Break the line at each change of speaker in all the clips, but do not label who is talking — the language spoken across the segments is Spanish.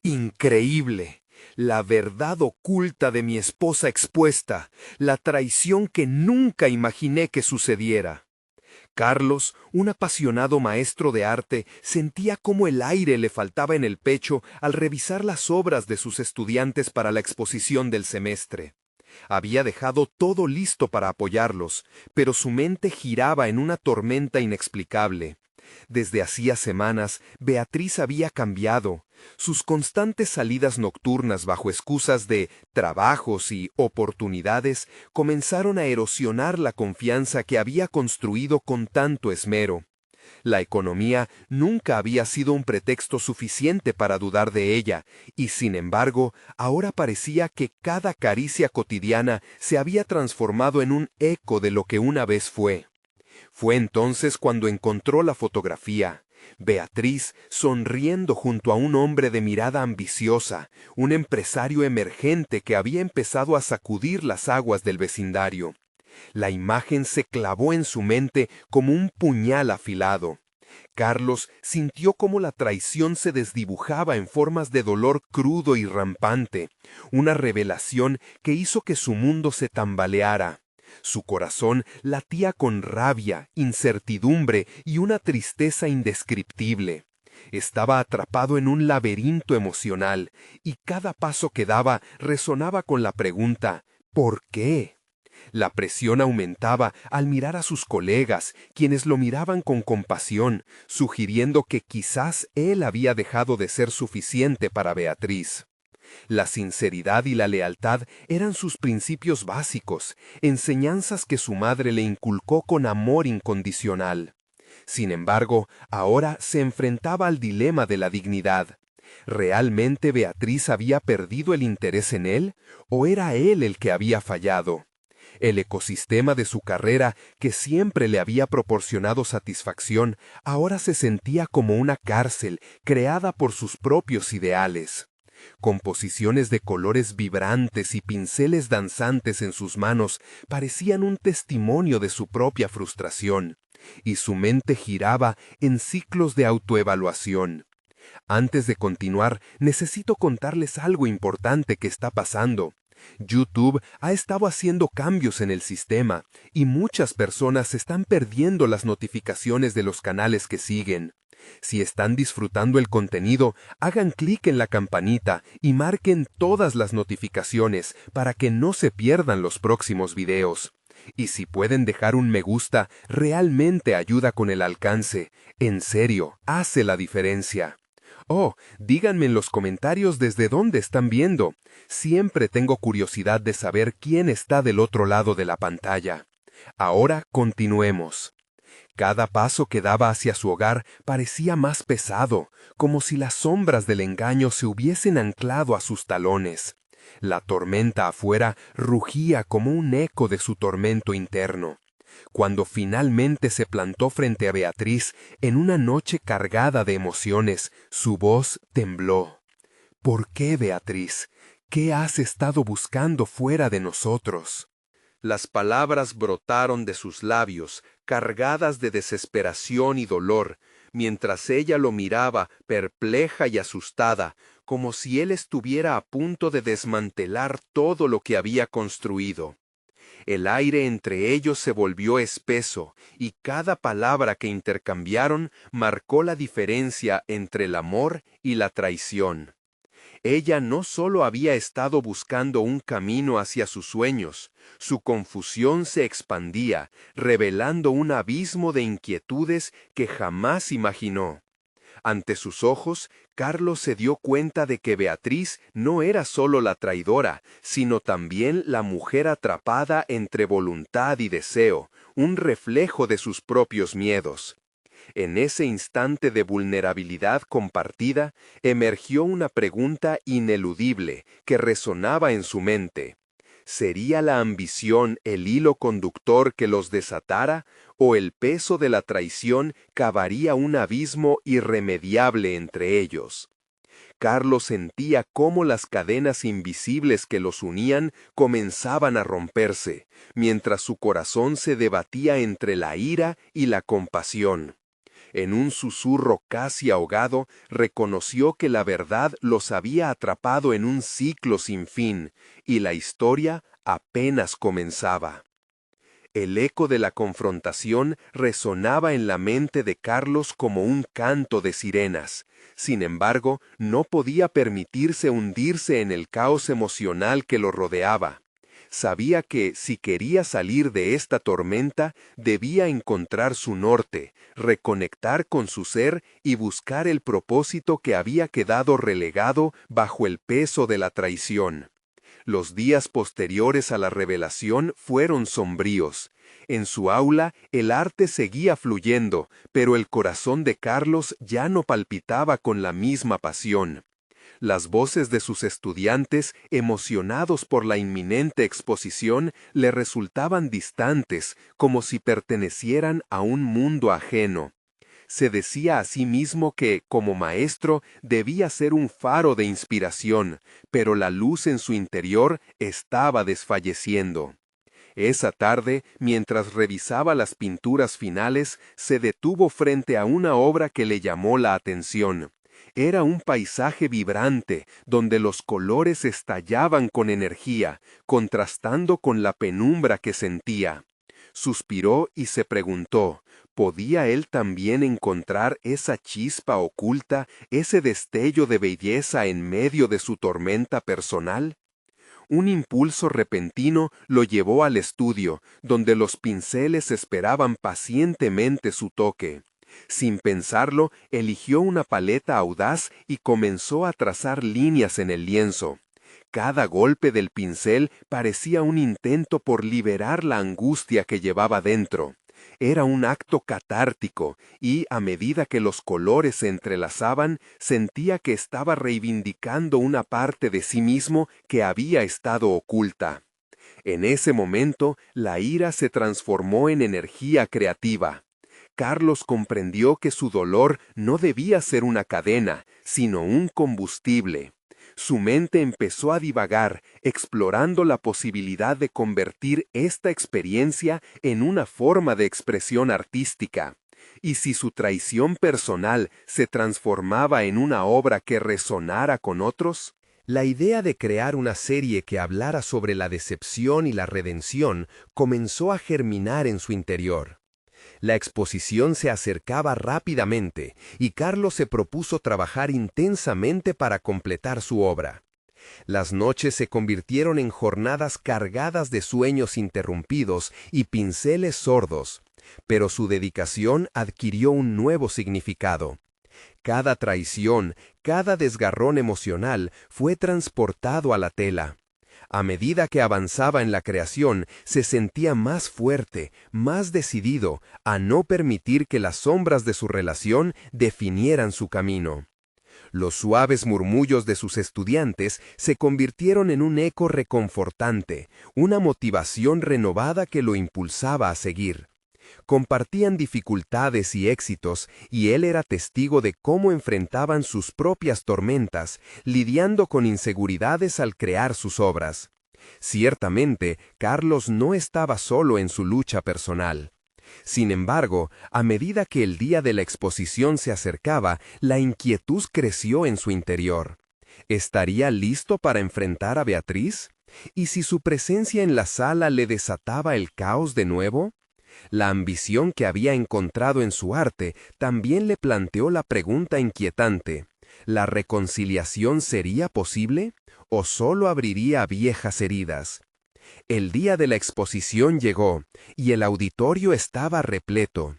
Increíble. La verdad oculta de mi esposa expuesta, la traición que nunca imaginé que sucediera. Carlos, un apasionado maestro de arte, sentía cómo el aire le faltaba en el pecho al revisar las obras de sus estudiantes para la exposición del semestre. Había dejado todo listo para apoyarlos, pero su mente giraba en una tormenta inexplicable. Desde hacía semanas, Beatriz había cambiado. Sus constantes salidas nocturnas bajo excusas de trabajos y oportunidades comenzaron a erosionar la confianza que había construido con tanto esmero. La economía nunca había sido un pretexto suficiente para dudar de ella, y sin embargo, ahora parecía que cada caricia cotidiana se había transformado en un eco de lo que una vez fue. Fue entonces cuando encontró la fotografía. Beatriz sonriendo junto a un hombre de mirada ambiciosa, un empresario emergente que había empezado a sacudir las aguas del vecindario. La imagen se clavó en su mente como un puñal afilado. Carlos sintió cómo la traición se desdibujaba en formas de dolor crudo y rampante, una revelación que hizo que su mundo se tambaleara. Su corazón latía con rabia, incertidumbre y una tristeza indescriptible. Estaba atrapado en un laberinto emocional, y cada paso que daba resonaba con la pregunta ¿por qué? La presión aumentaba al mirar a sus colegas, quienes lo miraban con compasión, sugiriendo que quizás él había dejado de ser suficiente para Beatriz. La sinceridad y la lealtad eran sus principios básicos, enseñanzas que su madre le inculcó con amor incondicional. Sin embargo, ahora se enfrentaba al dilema de la dignidad. ¿Realmente Beatriz había perdido el interés en él, o era él el que había fallado? El ecosistema de su carrera, que siempre le había proporcionado satisfacción, ahora se sentía como una cárcel creada por sus propios ideales. Composiciones de colores vibrantes y pinceles danzantes en sus manos parecían un testimonio de su propia frustración, y su mente giraba en ciclos de autoevaluación. Antes de continuar, necesito contarles algo importante que está pasando. YouTube ha estado haciendo cambios en el sistema, y muchas personas están perdiendo las notificaciones de los canales que siguen. Si están disfrutando el contenido, hagan clic en la campanita y marquen todas las notificaciones para que no se pierdan los próximos videos. Y si pueden dejar un me gusta, realmente ayuda con el alcance. En serio, hace la diferencia. Oh, díganme en los comentarios desde dónde están viendo. Siempre tengo curiosidad de saber quién está del otro lado de la pantalla. Ahora continuemos. Cada paso que daba hacia su hogar parecía más pesado, como si las sombras del engaño se hubiesen anclado a sus talones. La tormenta afuera rugía como un eco de su tormento interno. Cuando finalmente se plantó frente a Beatriz en una noche cargada de emociones, su voz tembló. ¿Por qué, Beatriz? ¿Qué has estado buscando fuera de nosotros? Las palabras brotaron de sus labios, cargadas de desesperación y dolor, mientras ella lo miraba, perpleja y asustada, como si él estuviera a punto de desmantelar todo lo que había construido. El aire entre ellos se volvió espeso, y cada palabra que intercambiaron marcó la diferencia entre el amor y la traición. Ella no solo había estado buscando un camino hacia sus sueños, su confusión se expandía, revelando un abismo de inquietudes que jamás imaginó. Ante sus ojos, Carlos se dio cuenta de que Beatriz no era solo la traidora, sino también la mujer atrapada entre voluntad y deseo, un reflejo de sus propios miedos. En ese instante de vulnerabilidad compartida, emergió una pregunta ineludible que resonaba en su mente. ¿Sería la ambición el hilo conductor que los desatara, o el peso de la traición cavaría un abismo irremediable entre ellos? Carlos sentía cómo las cadenas invisibles que los unían comenzaban a romperse, mientras su corazón se debatía entre la ira y la compasión. En un susurro casi ahogado, reconoció que la verdad los había atrapado en un ciclo sin fin, y la historia apenas comenzaba. El eco de la confrontación resonaba en la mente de Carlos como un canto de sirenas. Sin embargo, no podía permitirse hundirse en el caos emocional que lo rodeaba. Sabía que, si quería salir de esta tormenta, debía encontrar su norte, reconectar con su ser y buscar el propósito que había quedado relegado bajo el peso de la traición. Los días posteriores a la revelación fueron sombríos. En su aula el arte seguía fluyendo, pero el corazón de Carlos ya no palpitaba con la misma pasión. Las voces de sus estudiantes, emocionados por la inminente exposición, le resultaban distantes, como si pertenecieran a un mundo ajeno. Se decía a sí mismo que, como maestro, debía ser un faro de inspiración, pero la luz en su interior estaba desfalleciendo. Esa tarde, mientras revisaba las pinturas finales, se detuvo frente a una obra que le llamó la atención. Era un paisaje vibrante, donde los colores estallaban con energía, contrastando con la penumbra que sentía. Suspiró y se preguntó, ¿podía él también encontrar esa chispa oculta, ese destello de belleza en medio de su tormenta personal? Un impulso repentino lo llevó al estudio, donde los pinceles esperaban pacientemente su toque. Sin pensarlo, eligió una paleta audaz y comenzó a trazar líneas en el lienzo. Cada golpe del pincel parecía un intento por liberar la angustia que llevaba dentro. Era un acto catártico y, a medida que los colores se entrelazaban, sentía que estaba reivindicando una parte de sí mismo que había estado oculta. En ese momento, la ira se transformó en energía creativa. Carlos comprendió que su dolor no debía ser una cadena, sino un combustible. Su mente empezó a divagar, explorando la posibilidad de convertir esta experiencia en una forma de expresión artística. Y si su traición personal se transformaba en una obra que resonara con otros, la idea de crear una serie que hablara sobre la decepción y la redención comenzó a germinar en su interior. La exposición se acercaba rápidamente y Carlos se propuso trabajar intensamente para completar su obra. Las noches se convirtieron en jornadas cargadas de sueños interrumpidos y pinceles sordos, pero su dedicación adquirió un nuevo significado. Cada traición, cada desgarrón emocional fue transportado a la tela. A medida que avanzaba en la creación, se sentía más fuerte, más decidido a no permitir que las sombras de su relación definieran su camino. Los suaves murmullos de sus estudiantes se convirtieron en un eco reconfortante, una motivación renovada que lo impulsaba a seguir. Compartían dificultades y éxitos, y él era testigo de cómo enfrentaban sus propias tormentas, lidiando con inseguridades al crear sus obras. Ciertamente, Carlos no estaba solo en su lucha personal. Sin embargo, a medida que el día de la exposición se acercaba, la inquietud creció en su interior. ¿Estaría listo para enfrentar a Beatriz? ¿Y si su presencia en la sala le desataba el caos de nuevo? La ambición que había encontrado en su arte también le planteó la pregunta inquietante: ¿la reconciliación sería posible o solo abriría viejas heridas? El día de la exposición llegó y el auditorio estaba repleto.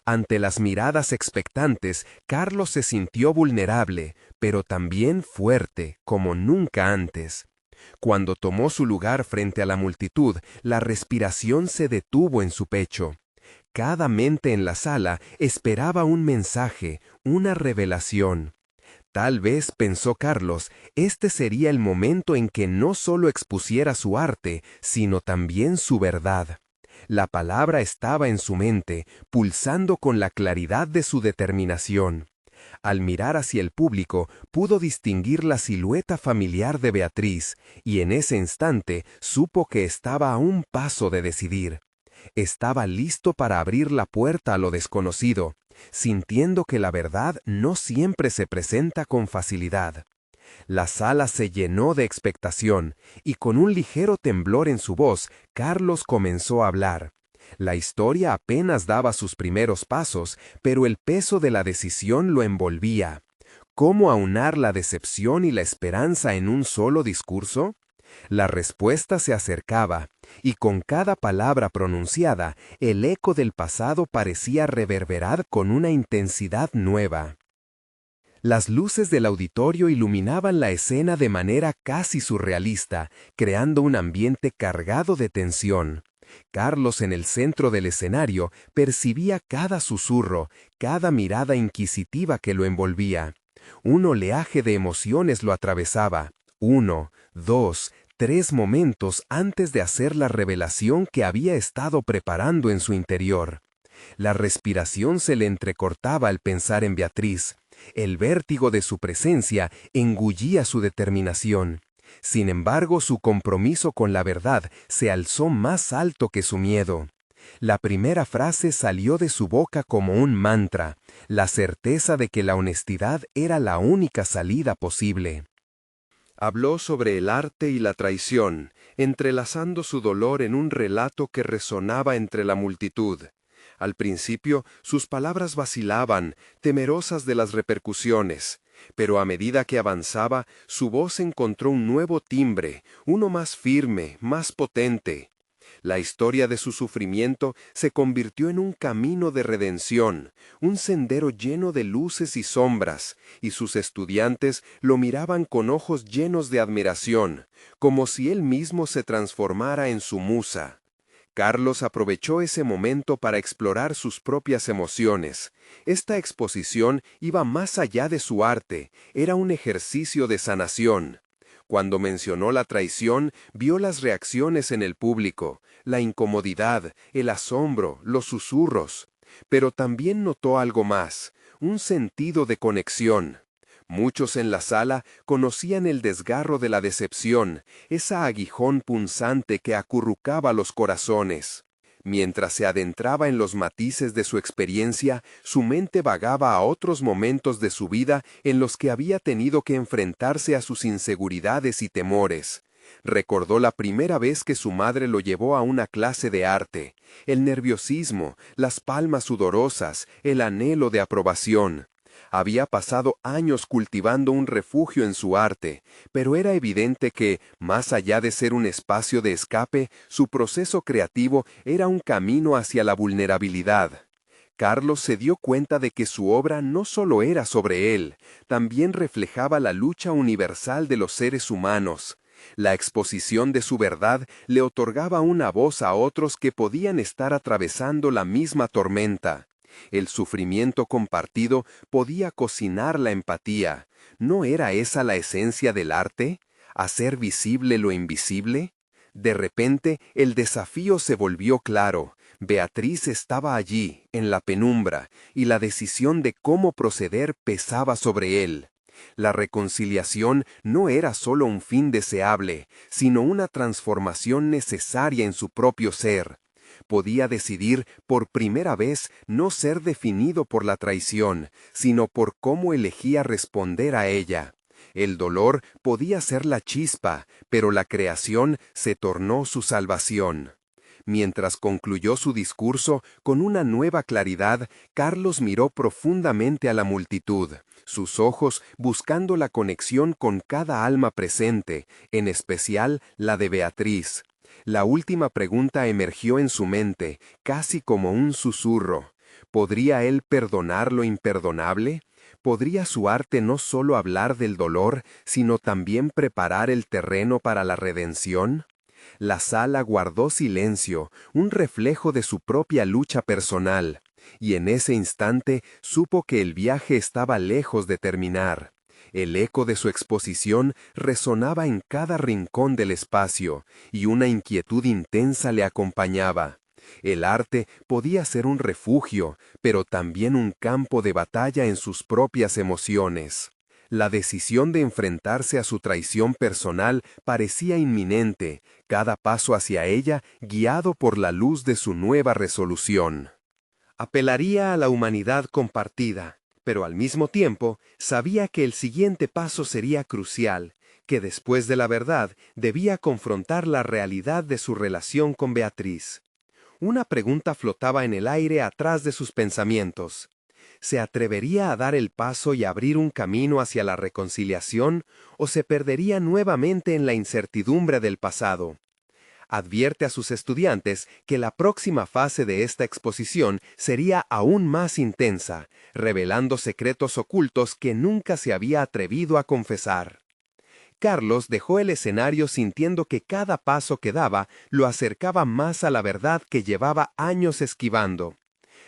Ante las miradas expectantes, Carlos se sintió vulnerable, pero también fuerte, como nunca antes. Cuando tomó su lugar frente a la multitud, la respiración se detuvo en su pecho. Cada mente en la sala esperaba un mensaje, una revelación. Tal vez, pensó Carlos, este sería el momento en que no solo expusiera su arte, sino también su verdad. La palabra estaba en su mente, pulsando con la claridad de su determinación. Al mirar hacia el público, pudo distinguir la silueta familiar de Beatriz, y en ese instante supo que estaba a un paso de decidir. Estaba listo para abrir la puerta a lo desconocido, sintiendo que la verdad no siempre se presenta con facilidad. La sala se llenó de expectación, y con un ligero temblor en su voz, Carlos comenzó a hablar. La historia apenas daba sus primeros pasos, pero el peso de la decisión lo envolvía. ¿Cómo aunar la decepción y la esperanza en un solo discurso? La respuesta se acercaba, y con cada palabra pronunciada, el eco del pasado parecía reverberar con una intensidad nueva. Las luces del auditorio iluminaban la escena de manera casi surrealista, creando un ambiente cargado de tensión. Carlos, en el centro del escenario, percibía cada susurro, cada mirada inquisitiva que lo envolvía. Un oleaje de emociones lo atravesaba. 1, 2, 3 momentos antes de hacer la revelación que había estado preparando en su interior. La respiración se le entrecortaba al pensar en Beatriz. El vértigo de su presencia engullía su determinación. Sin embargo, su compromiso con la verdad se alzó más alto que su miedo. La primera frase salió de su boca como un mantra, la certeza de que la honestidad era la única salida posible. Habló sobre el arte y la traición, entrelazando su dolor en un relato que resonaba entre la multitud. Al principio, sus palabras vacilaban, temerosas de las repercusiones, pero a medida que avanzaba, su voz encontró un nuevo timbre, uno más firme, más potente. La historia de su sufrimiento se convirtió en un camino de redención, un sendero lleno de luces y sombras, y sus estudiantes lo miraban con ojos llenos de admiración, como si él mismo se transformara en su musa. Carlos aprovechó ese momento para explorar sus propias emociones. Esta exposición iba más allá de su arte, era un ejercicio de sanación. Cuando mencionó la traición, vio las reacciones en el público, la incomodidad, el asombro, los susurros. Pero también notó algo más, un sentido de conexión. Muchos en la sala conocían el desgarro de la decepción, esa aguijón punzante que acurrucaba los corazones. Mientras se adentraba en los matices de su experiencia, su mente vagaba a otros momentos de su vida en los que había tenido que enfrentarse a sus inseguridades y temores. Recordó la primera vez que su madre lo llevó a una clase de arte, el nerviosismo, las palmas sudorosas, el anhelo de aprobación. Había pasado años cultivando un refugio en su arte, pero era evidente que, más allá de ser un espacio de escape, su proceso creativo era un camino hacia la vulnerabilidad. Carlos se dio cuenta de que su obra no solo era sobre él, también reflejaba la lucha universal de los seres humanos. La exposición de su verdad le otorgaba una voz a otros que podían estar atravesando la misma tormenta. El sufrimiento compartido podía cocinar la empatía. ¿No era esa la esencia del arte? ¿Hacer visible lo invisible? De repente, el desafío se volvió claro. Beatriz estaba allí, en la penumbra, y la decisión de cómo proceder pesaba sobre él. La reconciliación no era solo un fin deseable, sino una transformación necesaria en su propio ser. Podía decidir por primera vez no ser definido por la traición, sino por cómo elegía responder a ella. El dolor podía ser la chispa, pero la creación se tornó su salvación. Mientras concluyó su discurso con una nueva claridad, Carlos miró profundamente a la multitud, sus ojos buscando la conexión con cada alma presente, en especial la de Beatriz. La última pregunta emergió en su mente, casi como un susurro. ¿Podría él perdonar lo imperdonable? ¿Podría su arte no solo hablar del dolor, sino también preparar el terreno para la redención? La sala guardó silencio, un reflejo de su propia lucha personal, y en ese instante supo que el viaje estaba lejos de terminar. El eco de su exposición resonaba en cada rincón del espacio, y una inquietud intensa le acompañaba. El arte podía ser un refugio, pero también un campo de batalla en sus propias emociones. La decisión de enfrentarse a su traición personal parecía inminente, cada paso hacia ella guiado por la luz de su nueva resolución. Apelaría a la humanidad compartida, pero al mismo tiempo sabía que el siguiente paso sería crucial, que después de la verdad debía confrontar la realidad de su relación con Beatriz. Una pregunta flotaba en el aire atrás de sus pensamientos. ¿Se atrevería a dar el paso y abrir un camino hacia la reconciliación o se perdería nuevamente en la incertidumbre del pasado? Advierte a sus estudiantes que la próxima fase de esta exposición sería aún más intensa, revelando secretos ocultos que nunca se había atrevido a confesar. Carlos dejó el escenario sintiendo que cada paso que daba lo acercaba más a la verdad que llevaba años esquivando.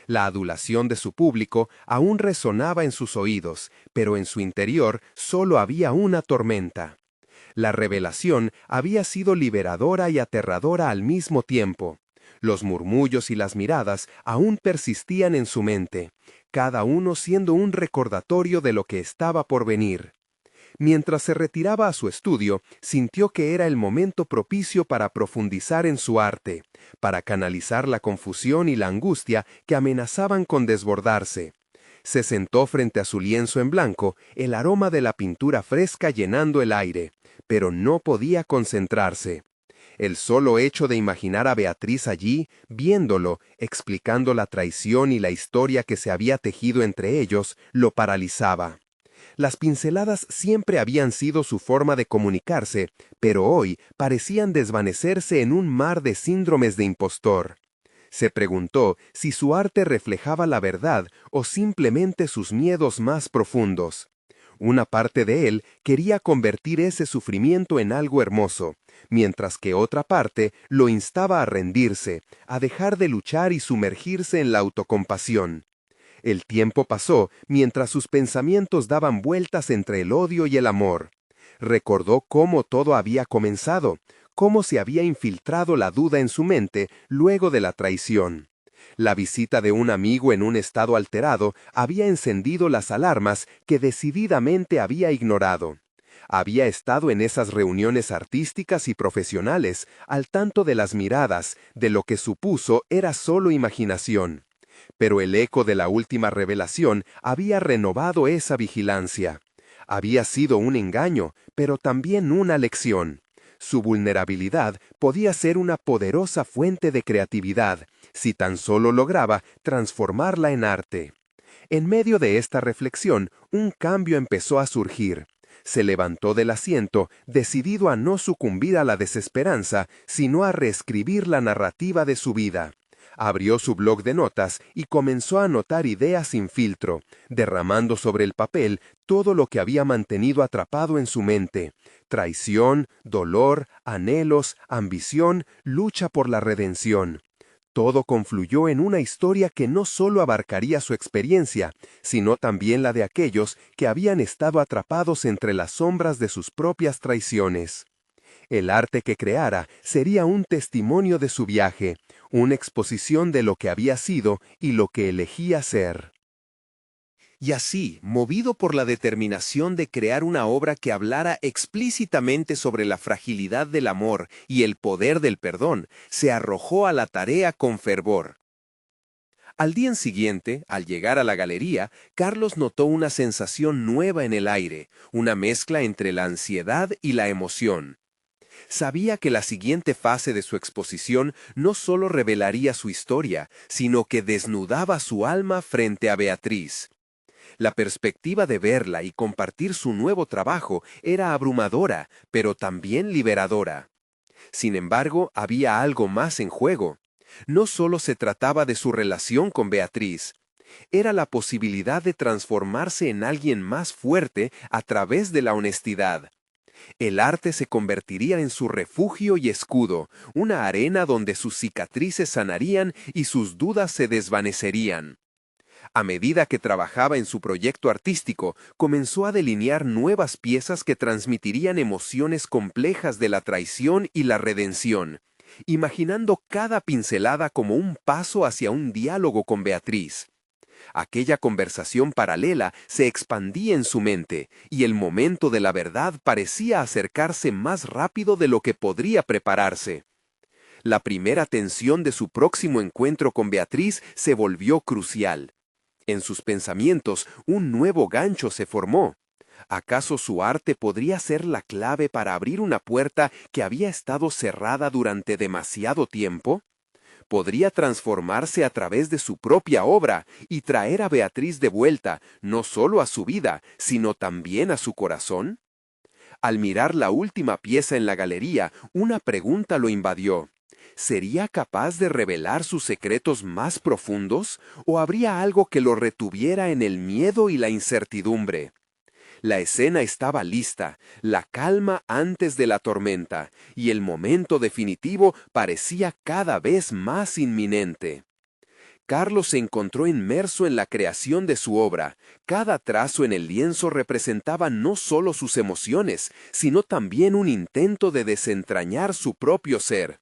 La adulación de su público aún resonaba en sus oídos, pero en su interior solo había una tormenta. La revelación había sido liberadora y aterradora al mismo tiempo. Los murmullos y las miradas aún persistían en su mente, cada uno siendo un recordatorio de lo que estaba por venir. Mientras se retiraba a su estudio, sintió que era el momento propicio para profundizar en su arte, para canalizar la confusión y la angustia que amenazaban con desbordarse. Se sentó frente a su lienzo en blanco, el aroma de la pintura fresca llenando el aire, pero no podía concentrarse. El solo hecho de imaginar a Beatriz allí, viéndolo, explicando la traición y la historia que se había tejido entre ellos, lo paralizaba. Las pinceladas siempre habían sido su forma de comunicarse, pero hoy parecían desvanecerse en un mar de síndromes de impostor. Se preguntó si su arte reflejaba la verdad o simplemente sus miedos más profundos. Una parte de él quería convertir ese sufrimiento en algo hermoso, mientras que otra parte lo instaba a rendirse, a dejar de luchar y sumergirse en la autocompasión. El tiempo pasó mientras sus pensamientos daban vueltas entre el odio y el amor. Recordó cómo todo había comenzado, cómo se había infiltrado la duda en su mente luego de la traición. La visita de un amigo en un estado alterado había encendido las alarmas que decididamente había ignorado. Había estado en esas reuniones artísticas y profesionales, al tanto de las miradas, de lo que supuso era solo imaginación. Pero el eco de la última revelación había renovado esa vigilancia. Había sido un engaño, pero también una lección. Su vulnerabilidad podía ser una poderosa fuente de creatividad, si tan solo lograba transformarla en arte. En medio de esta reflexión, un cambio empezó a surgir. Se levantó del asiento, decidido a no sucumbir a la desesperanza, sino a reescribir la narrativa de su vida. Abrió su bloc de notas y comenzó a anotar ideas sin filtro, derramando sobre el papel todo lo que había mantenido atrapado en su mente: traición, dolor, anhelos, ambición, lucha por la redención. Todo confluyó en una historia que no solo abarcaría su experiencia, sino también la de aquellos que habían estado atrapados entre las sombras de sus propias traiciones. El arte que creara sería un testimonio de su viaje, una exposición de lo que había sido y lo que elegía ser. Y así, movido por la determinación de crear una obra que hablara explícitamente sobre la fragilidad del amor y el poder del perdón, se arrojó a la tarea con fervor. Al día siguiente, al llegar a la galería, Carlos notó una sensación nueva en el aire, una mezcla entre la ansiedad y la emoción. Sabía que la siguiente fase de su exposición no solo revelaría su historia, sino que desnudaba su alma frente a Beatriz. La perspectiva de verla y compartir su nuevo trabajo era abrumadora, pero también liberadora. Sin embargo, había algo más en juego. No solo se trataba de su relación con Beatriz, era la posibilidad de transformarse en alguien más fuerte a través de la honestidad. El arte se convertiría en su refugio y escudo, una arena donde sus cicatrices sanarían y sus dudas se desvanecerían. A medida que trabajaba en su proyecto artístico, comenzó a delinear nuevas piezas que transmitirían emociones complejas de la traición y la redención, imaginando cada pincelada como un paso hacia un diálogo con Beatriz. Aquella conversación paralela se expandía en su mente, y el momento de la verdad parecía acercarse más rápido de lo que podría prepararse. La primera tensión de su próximo encuentro con Beatriz se volvió crucial. En sus pensamientos, un nuevo gancho se formó. ¿Acaso su arte podría ser la clave para abrir una puerta que había estado cerrada durante demasiado tiempo? ¿Podría transformarse a través de su propia obra y traer a Beatriz de vuelta, no solo a su vida, sino también a su corazón? Al mirar la última pieza en la galería, una pregunta lo invadió. ¿Sería capaz de revelar sus secretos más profundos o habría algo que lo retuviera en el miedo y la incertidumbre? La escena estaba lista, la calma antes de la tormenta, y el momento definitivo parecía cada vez más inminente. Carlos se encontró inmerso en la creación de su obra. Cada trazo en el lienzo representaba no solo sus emociones, sino también un intento de desentrañar su propio ser.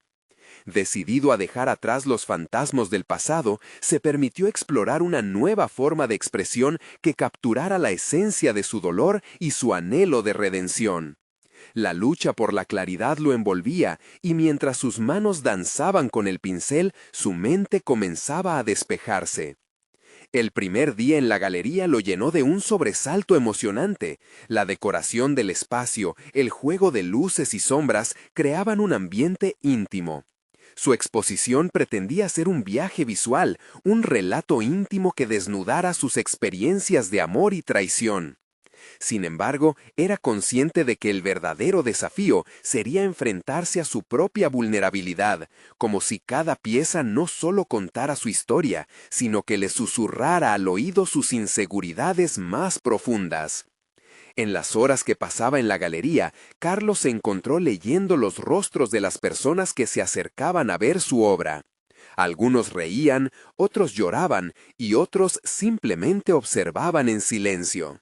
Decidido a dejar atrás los fantasmas del pasado, se permitió explorar una nueva forma de expresión que capturara la esencia de su dolor y su anhelo de redención. La lucha por la claridad lo envolvía, y mientras sus manos danzaban con el pincel, su mente comenzaba a despejarse. El primer día en la galería lo llenó de un sobresalto emocionante. La decoración del espacio, el juego de luces y sombras creaban un ambiente íntimo. Su exposición pretendía ser un viaje visual, un relato íntimo que desnudara sus experiencias de amor y traición. Sin embargo, era consciente de que el verdadero desafío sería enfrentarse a su propia vulnerabilidad, como si cada pieza no solo contara su historia, sino que le susurrara al oído sus inseguridades más profundas. En las horas que pasaba en la galería, Carlos se encontró leyendo los rostros de las personas que se acercaban a ver su obra. Algunos reían, otros lloraban y otros simplemente observaban en silencio.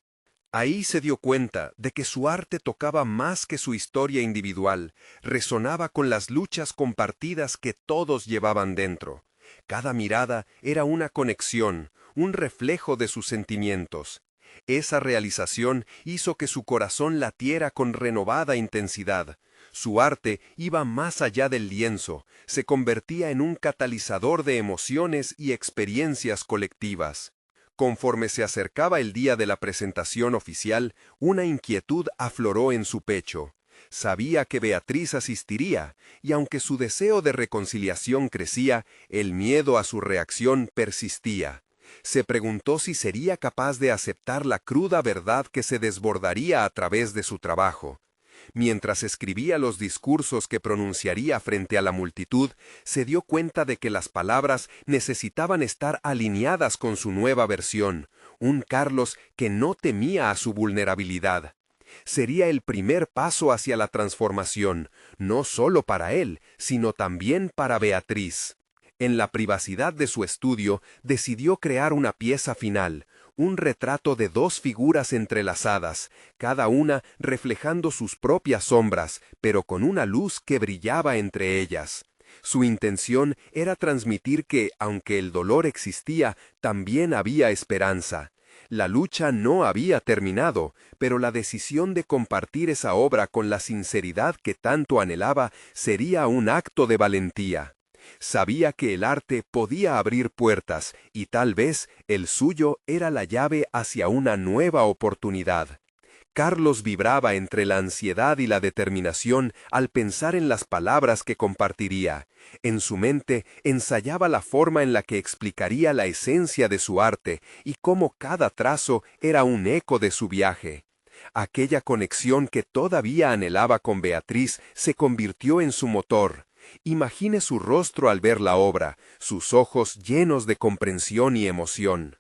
Ahí se dio cuenta de que su arte tocaba más que su historia individual, resonaba con las luchas compartidas que todos llevaban dentro. Cada mirada era una conexión, un reflejo de sus sentimientos. Esa realización hizo que su corazón latiera con renovada intensidad. Su arte iba más allá del lienzo, se convertía en un catalizador de emociones y experiencias colectivas. Conforme se acercaba el día de la presentación oficial, una inquietud afloró en su pecho. Sabía que Beatriz asistiría, y aunque su deseo de reconciliación crecía, el miedo a su reacción persistía. Se preguntó si sería capaz de aceptar la cruda verdad que se desbordaría a través de su trabajo. Mientras escribía los discursos que pronunciaría frente a la multitud, se dio cuenta de que las palabras necesitaban estar alineadas con su nueva versión, un Carlos que no temía a su vulnerabilidad. Sería el primer paso hacia la transformación, no solo para él, sino también para Beatriz. En la privacidad de su estudio, decidió crear una pieza final, un retrato de dos figuras entrelazadas, cada una reflejando sus propias sombras, pero con una luz que brillaba entre ellas. Su intención era transmitir que, aunque el dolor existía, también había esperanza. La lucha no había terminado, pero la decisión de compartir esa obra con la sinceridad que tanto anhelaba sería un acto de valentía. Sabía que el arte podía abrir puertas y tal vez el suyo era la llave hacia una nueva oportunidad. Carlos vibraba entre la ansiedad y la determinación al pensar en las palabras que compartiría. En su mente ensayaba la forma en la que explicaría la esencia de su arte y cómo cada trazo era un eco de su viaje. Aquella conexión que todavía anhelaba con Beatriz se convirtió en su motor. Imagine su rostro al ver la obra, sus ojos llenos de comprensión y emoción.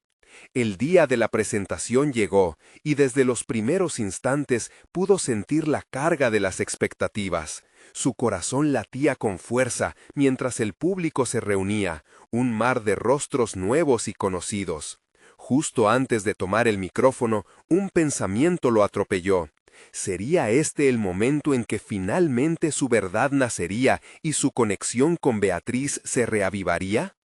El día de la presentación llegó, y desde los primeros instantes pudo sentir la carga de las expectativas. Su corazón latía con fuerza mientras el público se reunía, un mar de rostros nuevos y conocidos. Justo antes de tomar el micrófono, un pensamiento lo atropelló. ¿Sería este el momento en que finalmente su verdad nacería y su conexión con Beatriz se reavivaría?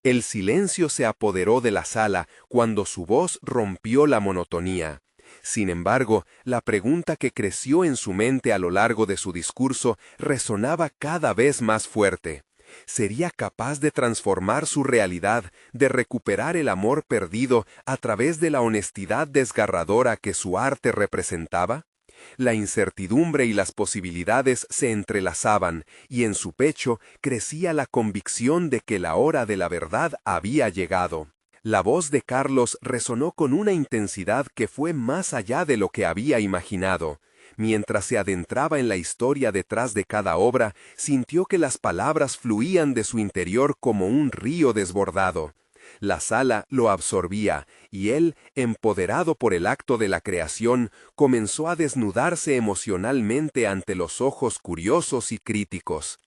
El silencio se apoderó de la sala cuando su voz rompió la monotonía. Sin embargo, la pregunta que creció en su mente a lo largo de su discurso resonaba cada vez más fuerte. Sería capaz de transformar su realidad, de recuperar el amor perdido a través de la honestidad desgarradora que su arte representaba. La incertidumbre y las posibilidades se entrelazaban, y en su pecho crecía la convicción de que la hora de la verdad había llegado. La voz de Carlos resonó con una intensidad que fue más allá de lo que había imaginado. Mientras se adentraba en la historia detrás de cada obra, sintió que las palabras fluían de su interior como un río desbordado. La sala lo absorbía, y él, empoderado por el acto de la creación, comenzó a desnudarse emocionalmente ante los ojos curiosos y críticos.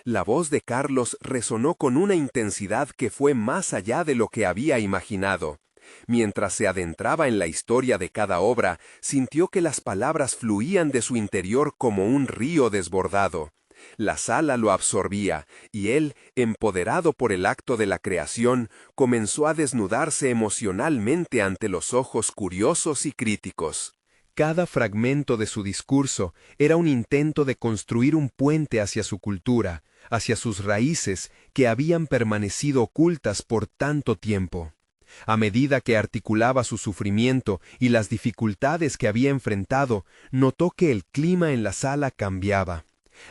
La voz de Carlos resonó con una intensidad que fue más allá de lo que había imaginado. Mientras se adentraba en la historia de cada obra, sintió que las palabras fluían de su interior como un río desbordado. La sala lo absorbía, y él, empoderado por el acto de la creación, comenzó a desnudarse emocionalmente ante los ojos curiosos y críticos. Cada fragmento de su discurso era un intento de construir un puente hacia su cultura, hacia sus raíces que habían permanecido ocultas por tanto tiempo. A medida que articulaba su sufrimiento y las dificultades que había enfrentado, notó que el clima en la sala cambiaba.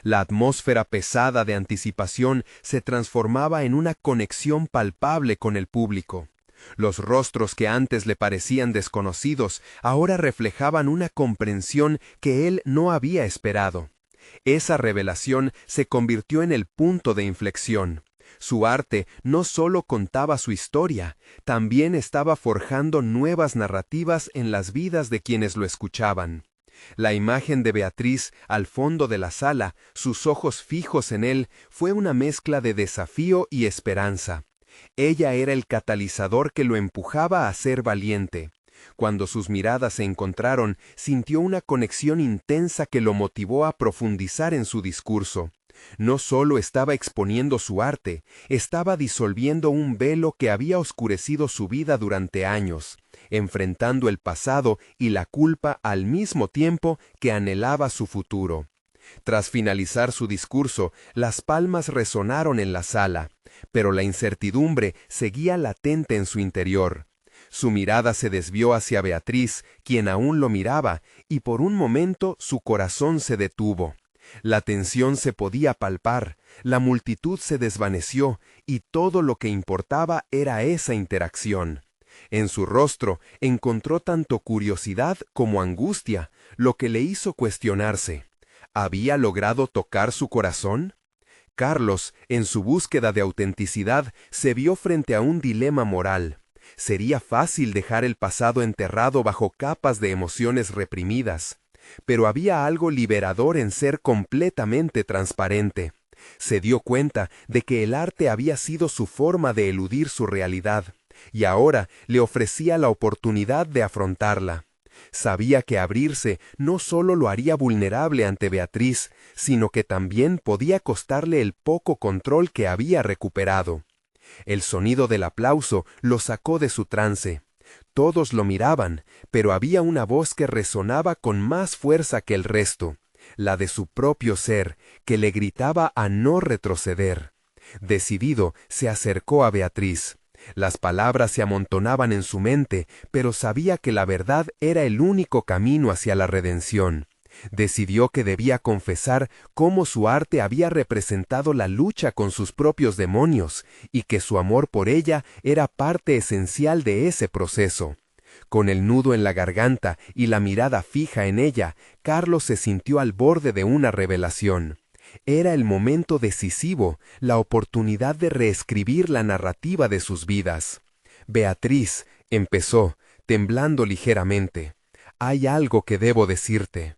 La atmósfera pesada de anticipación se transformaba en una conexión palpable con el público. Los rostros que antes le parecían desconocidos ahora reflejaban una comprensión que él no había esperado. Esa revelación se convirtió en el punto de inflexión. Su arte no solo contaba su historia, también estaba forjando nuevas narrativas en las vidas de quienes lo escuchaban. La imagen de Beatriz al fondo de la sala, sus ojos fijos en él, fue una mezcla de desafío y esperanza. Ella era el catalizador que lo empujaba a ser valiente. Cuando sus miradas se encontraron, sintió una conexión intensa que lo motivó a profundizar en su discurso. No solo estaba exponiendo su arte, estaba disolviendo un velo que había oscurecido su vida durante años, enfrentando el pasado y la culpa al mismo tiempo que anhelaba su futuro. Tras finalizar su discurso, las palmas resonaron en la sala, pero la incertidumbre seguía latente en su interior. Su mirada se desvió hacia Beatriz, quien aún lo miraba, y por un momento su corazón se detuvo. La tensión se podía palpar, la multitud se desvaneció, y todo lo que importaba era esa interacción. En su rostro encontró tanto curiosidad como angustia, lo que le hizo cuestionarse. ¿Había logrado tocar su corazón? Carlos, en su búsqueda de autenticidad, se vio frente a un dilema moral. Sería fácil dejar el pasado enterrado bajo capas de emociones reprimidas, pero había algo liberador en ser completamente transparente. Se dio cuenta de que el arte había sido su forma de eludir su realidad, y ahora le ofrecía la oportunidad de afrontarla. Sabía que abrirse no solo lo haría vulnerable ante Beatriz, sino que también podía costarle el poco control que había recuperado. El sonido del aplauso lo sacó de su trance. Todos lo miraban, pero había una voz que resonaba con más fuerza que el resto, la de su propio ser, que le gritaba a no retroceder. Decidido, se acercó a Beatriz. Las palabras se amontonaban en su mente, pero sabía que la verdad era el único camino hacia la redención. Decidió que debía confesar cómo su arte había representado la lucha con sus propios demonios y que su amor por ella era parte esencial de ese proceso. Con el nudo en la garganta y la mirada fija en ella, Carlos se sintió al borde de una revelación. Era el momento decisivo, la oportunidad de reescribir la narrativa de sus vidas. Beatriz, empezó, temblando ligeramente, «Hay algo que debo decirte».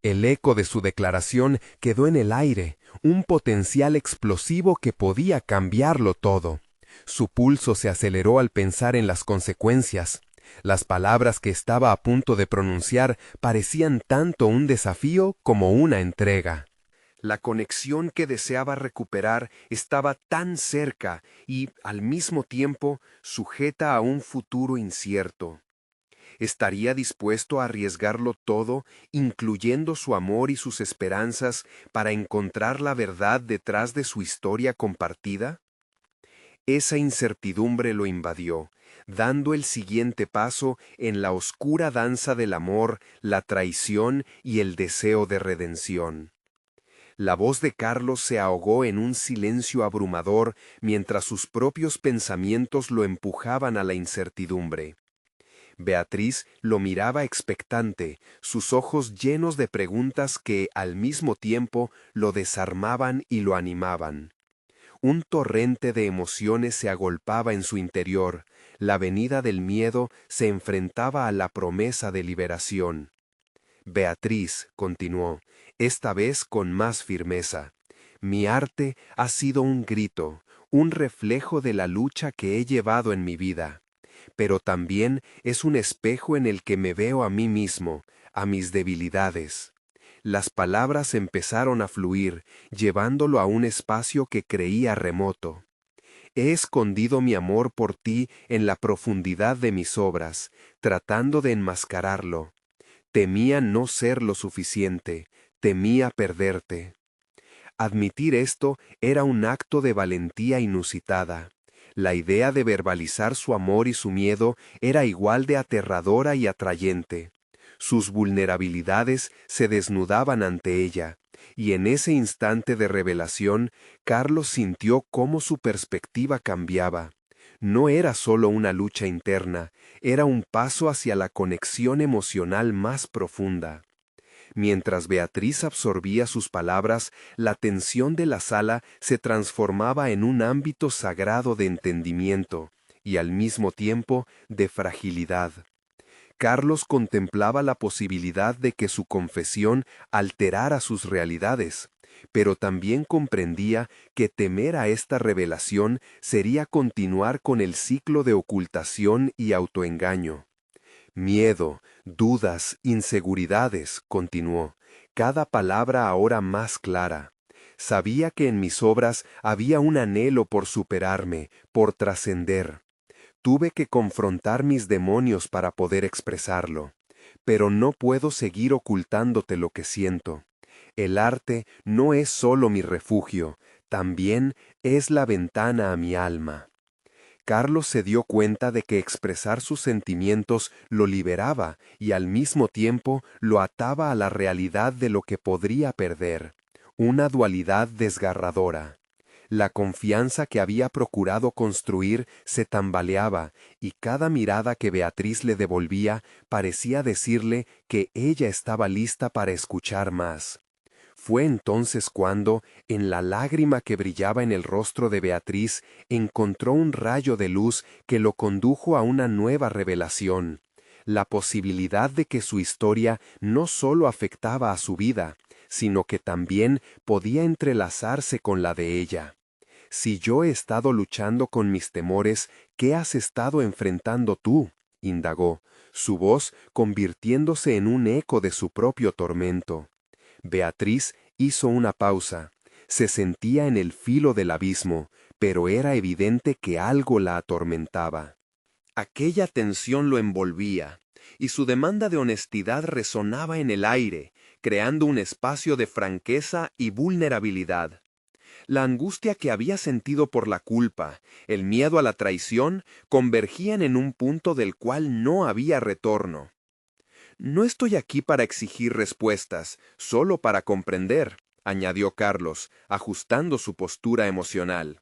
El eco de su declaración quedó en el aire, un potencial explosivo que podía cambiarlo todo. Su pulso se aceleró al pensar en las consecuencias. Las palabras que estaba a punto de pronunciar parecían tanto un desafío como una entrega. La conexión que deseaba recuperar estaba tan cerca y, al mismo tiempo, sujeta a un futuro incierto. ¿Estaría dispuesto a arriesgarlo todo, incluyendo su amor y sus esperanzas, para encontrar la verdad detrás de su historia compartida? Esa incertidumbre lo invadió, dando el siguiente paso en la oscura danza del amor, la traición y el deseo de redención. La voz de Carlos se ahogó en un silencio abrumador mientras sus propios pensamientos lo empujaban a la incertidumbre. Beatriz lo miraba expectante, sus ojos llenos de preguntas que, al mismo tiempo, lo desarmaban y lo animaban. Un torrente de emociones se agolpaba en su interior, la venida del miedo se enfrentaba a la promesa de liberación. Beatriz, continuó, esta vez con más firmeza, mi arte ha sido un grito, un reflejo de la lucha que he llevado en mi vida, pero también es un espejo en el que me veo a mí mismo, a mis debilidades. Las palabras empezaron a fluir, llevándolo a un espacio que creía remoto. He escondido mi amor por ti en la profundidad de mis obras, tratando de enmascararlo. Temía no ser lo suficiente, temía perderte. Admitir esto era un acto de valentía inusitada. La idea de verbalizar su amor y su miedo era igual de aterradora y atrayente. Sus vulnerabilidades se desnudaban ante ella, y en ese instante de revelación, Carlos sintió cómo su perspectiva cambiaba. No era solo una lucha interna, era un paso hacia la conexión emocional más profunda. Mientras Beatriz absorbía sus palabras, la tensión de la sala se transformaba en un ámbito sagrado de entendimiento y al mismo tiempo de fragilidad. Carlos contemplaba la posibilidad de que su confesión alterara sus realidades, pero también comprendía que temer a esta revelación sería continuar con el ciclo de ocultación y autoengaño. Miedo, dudas, inseguridades, continuó, cada palabra ahora más clara. Sabía que en mis obras había un anhelo por superarme, por trascender. Tuve que confrontar mis demonios para poder expresarlo. Pero no puedo seguir ocultándote lo que siento. El arte no es solo mi refugio, también es la ventana a mi alma. Carlos se dio cuenta de que expresar sus sentimientos lo liberaba y al mismo tiempo lo ataba a la realidad de lo que podría perder, una dualidad desgarradora. La confianza que había procurado construir se tambaleaba y cada mirada que Beatriz le devolvía parecía decirle que ella estaba lista para escuchar más. Fue entonces cuando, en la lágrima que brillaba en el rostro de Beatriz, encontró un rayo de luz que lo condujo a una nueva revelación, la posibilidad de que su historia no solo afectaba a su vida, sino que también podía entrelazarse con la de ella. Si yo he estado luchando con mis temores, ¿qué has estado enfrentando tú?, indagó, su voz convirtiéndose en un eco de su propio tormento. Beatriz hizo una pausa. Se sentía en el filo del abismo, pero era evidente que algo la atormentaba. Aquella tensión lo envolvía, y su demanda de honestidad resonaba en el aire, creando un espacio de franqueza y vulnerabilidad. La angustia que había sentido por la culpa, el miedo a la traición, convergían en un punto del cual no había retorno. No estoy aquí para exigir respuestas, solo para comprender, añadió Carlos, ajustando su postura emocional.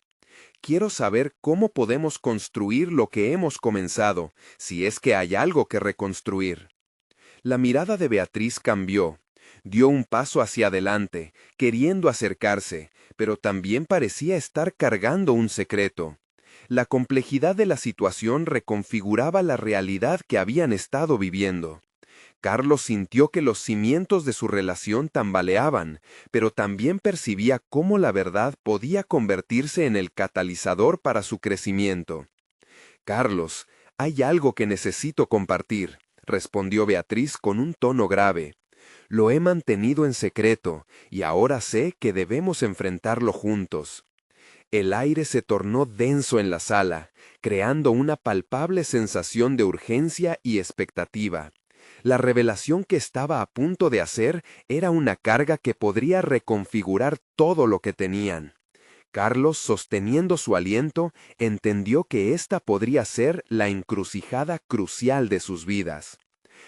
Quiero saber cómo podemos construir lo que hemos comenzado, si es que hay algo que reconstruir. La mirada de Beatriz cambió. Dio un paso hacia adelante, queriendo acercarse, pero también parecía estar cargando un secreto. La complejidad de la situación reconfiguraba la realidad que habían estado viviendo. Carlos sintió que los cimientos de su relación tambaleaban, pero también percibía cómo la verdad podía convertirse en el catalizador para su crecimiento. «Carlos, hay algo que necesito compartir», respondió Beatriz con un tono grave. «Lo he mantenido en secreto, y ahora sé que debemos enfrentarlo juntos». El aire se tornó denso en la sala, creando una palpable sensación de urgencia y expectativa. La revelación que estaba a punto de hacer era una carga que podría reconfigurar todo lo que tenían. Carlos, sosteniendo su aliento, entendió que esta podría ser la encrucijada crucial de sus vidas.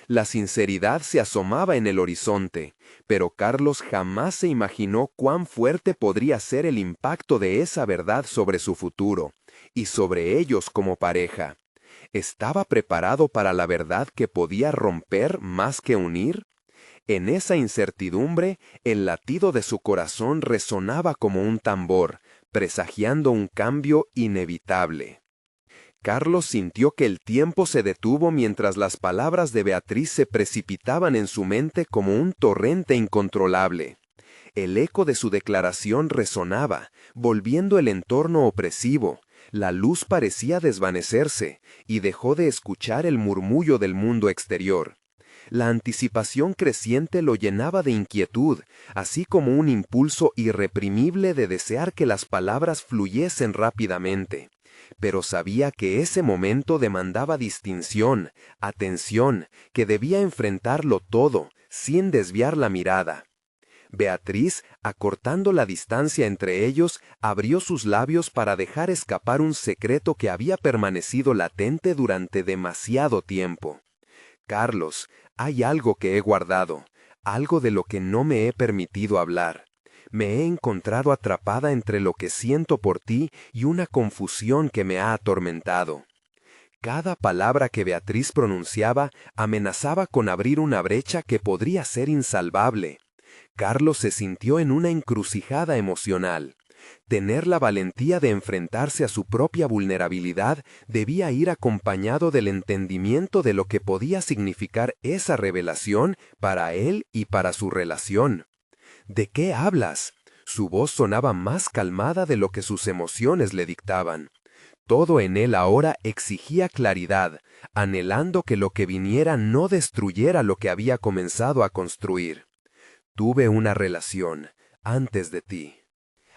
La sinceridad se asomaba en el horizonte, pero Carlos jamás se imaginó cuán fuerte podría ser el impacto de esa verdad sobre su futuro, y sobre ellos como pareja. ¿Estaba preparado para la verdad que podía romper más que unir? En esa incertidumbre, el latido de su corazón resonaba como un tambor, presagiando un cambio inevitable. Carlos sintió que el tiempo se detuvo mientras las palabras de Beatriz se precipitaban en su mente como un torrente incontrolable. El eco de su declaración resonaba, volviendo el entorno opresivo. La luz parecía desvanecerse, y dejó de escuchar el murmullo del mundo exterior. La anticipación creciente lo llenaba de inquietud, así como un impulso irreprimible de desear que las palabras fluyesen rápidamente. Pero sabía que ese momento demandaba distinción, atención, que debía enfrentarlo todo, sin desviar la mirada. Beatriz, acortando la distancia entre ellos, abrió sus labios para dejar escapar un secreto que había permanecido latente durante demasiado tiempo. Carlos, hay algo que he guardado, algo de lo que no me he permitido hablar. Me he encontrado atrapada entre lo que siento por ti y una confusión que me ha atormentado. Cada palabra que Beatriz pronunciaba amenazaba con abrir una brecha que podría ser insalvable. Carlos se sintió en una encrucijada emocional. Tener la valentía de enfrentarse a su propia vulnerabilidad debía ir acompañado del entendimiento de lo que podía significar esa revelación para él y para su relación. ¿De qué hablas? Su voz sonaba más calmada de lo que sus emociones le dictaban. Todo en él ahora exigía claridad, anhelando que lo que viniera no destruyera lo que había comenzado a construir. Tuve una relación antes de ti.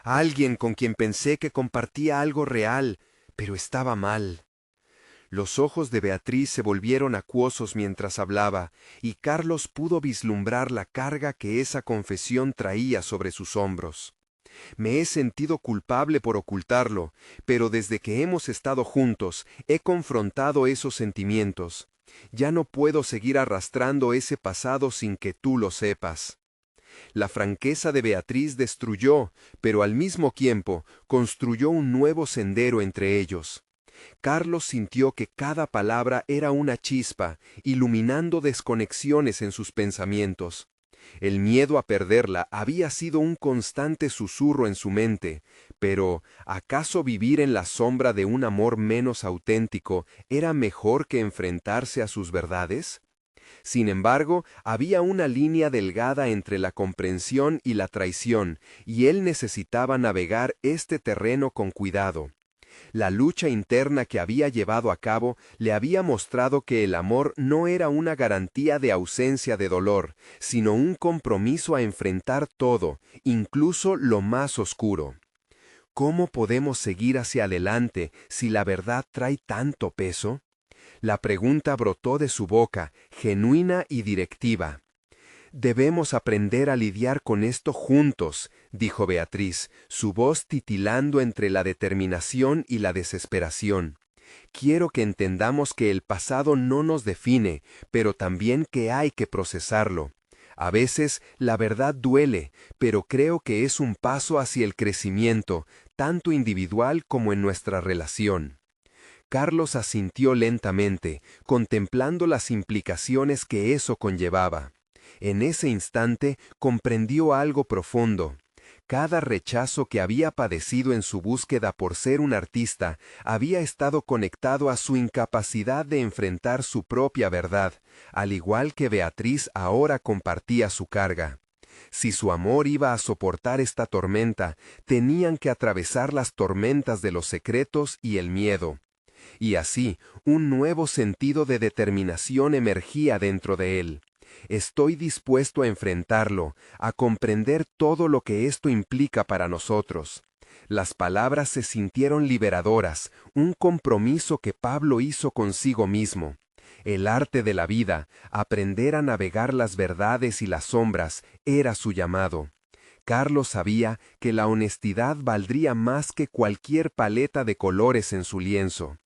Alguien con quien pensé que compartía algo real, pero estaba mal. Los ojos de Beatriz se volvieron acuosos mientras hablaba, y Carlos pudo vislumbrar la carga que esa confesión traía sobre sus hombros. Me he sentido culpable por ocultarlo, pero desde que hemos estado juntos, he confrontado esos sentimientos. Ya no puedo seguir arrastrando ese pasado sin que tú lo sepas. La franqueza de Beatriz destruyó, pero al mismo tiempo construyó un nuevo sendero entre ellos. Carlos sintió que cada palabra era una chispa, iluminando desconexiones en sus pensamientos. El miedo a perderla había sido un constante susurro en su mente, pero ¿acaso vivir en la sombra de un amor menos auténtico era mejor que enfrentarse a sus verdades? Sin embargo, había una línea delgada entre la comprensión y la traición, y él necesitaba navegar este terreno con cuidado. La lucha interna que había llevado a cabo le había mostrado que el amor no era una garantía de ausencia de dolor, sino un compromiso a enfrentar todo, incluso lo más oscuro. ¿Cómo podemos seguir hacia adelante si la verdad trae tanto peso? La pregunta brotó de su boca, genuina y directiva. Debemos aprender a lidiar con esto juntos, dijo Beatriz, su voz titilando entre la determinación y la desesperación. Quiero que entendamos que el pasado no nos define, pero también que hay que procesarlo. A veces la verdad duele, pero creo que es un paso hacia el crecimiento, tanto individual como en nuestra relación. Carlos asintió lentamente, contemplando las implicaciones que eso conllevaba. En ese instante comprendió algo profundo. Cada rechazo que había padecido en su búsqueda por ser un artista había estado conectado a su incapacidad de enfrentar su propia verdad, al igual que Beatriz ahora compartía su carga. Si su amor iba a soportar esta tormenta, tenían que atravesar las tormentas de los secretos y el miedo. Y así, un nuevo sentido de determinación emergía dentro de él. Estoy dispuesto a enfrentarlo, a comprender todo lo que esto implica para nosotros. Las palabras se sintieron liberadoras, un compromiso que Pablo hizo consigo mismo. El arte de la vida, aprender a navegar las verdades y las sombras, era su llamado. Carlos sabía que la honestidad valdría más que cualquier paleta de colores en su lienzo.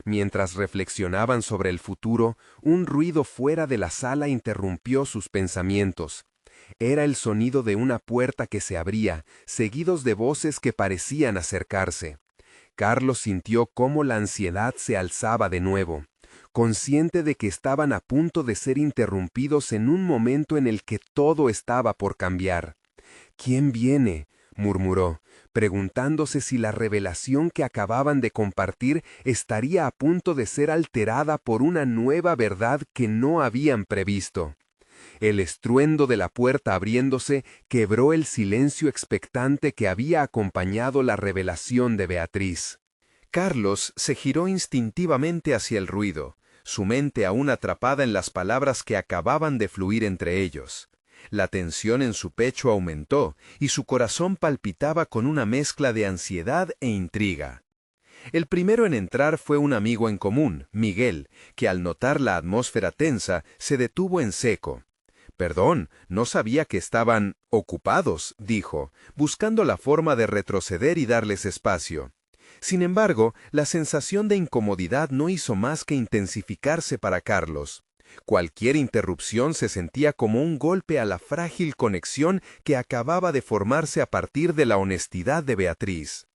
Mientras reflexionaban sobre el futuro, un ruido fuera de la sala interrumpió sus pensamientos. Era el sonido de una puerta que se abría, seguidos de voces que parecían acercarse. Carlos sintió cómo la ansiedad se alzaba de nuevo, consciente de que estaban a punto de ser interrumpidos en un momento en el que todo estaba por cambiar. «¿Quién viene?», murmuró, preguntándose si la revelación que acababan de compartir estaría a punto de ser alterada por una nueva verdad que no habían previsto. El estruendo de la puerta abriéndose quebró el silencio expectante que había acompañado la revelación de Beatriz. Carlos se giró instintivamente hacia el ruido, su mente aún atrapada en las palabras que acababan de fluir entre ellos. La tensión en su pecho aumentó y su corazón palpitaba con una mezcla de ansiedad e intriga. El primero en entrar fue un amigo en común, Miguel, que al notar la atmósfera tensa se detuvo en seco. «Perdón, no sabía que estaban ocupados», dijo, buscando la forma de retroceder y darles espacio. Sin embargo, la sensación de incomodidad no hizo más que intensificarse para Carlos. Cualquier interrupción se sentía como un golpe a la frágil conexión que acababa de formarse a partir de la honestidad de Beatriz.